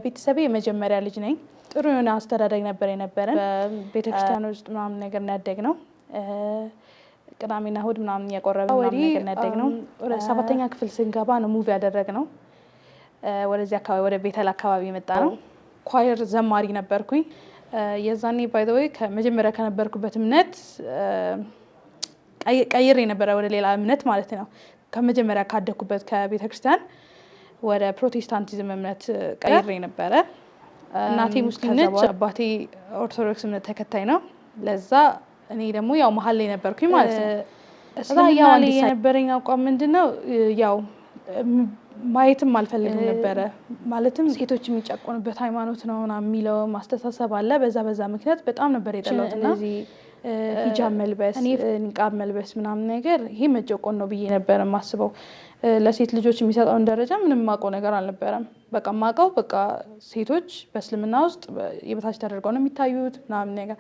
ቤተሰቤ የመጀመሪያ ልጅ ነኝ። ጥሩ የሆነ አስተዳደግ ነበር የነበረን። በቤተክርስቲያን ውስጥ ምናምን ነገር ያደግነው ቅዳሜና እሁድ ምናምን ያቆረበ ምናምን ነገር ያደግነው። ወደ 7ኛ ክፍል ስንገባ ነው ሙቭ ያደረግነው። ወደዚህ አካባቢ ወደ ቤተል አካባቢ የመጣ ነው። ኳየር ዘማሪ ነበርኩኝ። የዛኔ ባይ ዘ ዌይ ከመጀመሪያ ከነበርኩበት እምነት ቀይሬ ነበረ ወደ ሌላ እምነት ማለት ነው። ከመጀመሪያ ካደኩበት ከቤተክርስቲያን ወደ ፕሮቴስታንቲዝም እምነት ቀይሬ ነበረ። እናቴ ሙስሊም ነች፣ አባቴ ኦርቶዶክስ እምነት ተከታይ ነው። ለዛ እኔ ደግሞ ያው መሀል ላይ ነበርኩኝ ማለት ነው። እስልምና ላይ የነበረኝ አቋም ምንድነው? ያው ማየትም አልፈልግም ነበረ። ማለትም ሴቶች የሚጨቆኑበት ሃይማኖት ነው ምናምን የሚለው ማስተሳሰብ አለ። በዛ ምክንያት በጣም ነበር የጠላሁት። እነዚህ ሂጃብ መልበስ፣ ኒቃብ መልበስ ምናምን ነገር ይሄ መጨቆን ነው ብዬ ነበር የማስበው። ለሴት ልጆች የሚሰጠውን ደረጃ ምንም ማውቀው ነገር አልነበረም። በቃ ማውቀው ሴቶች በእስልምና ውስጥ የበታች ተደርገው ነው የሚታዩት ምናምን ነገር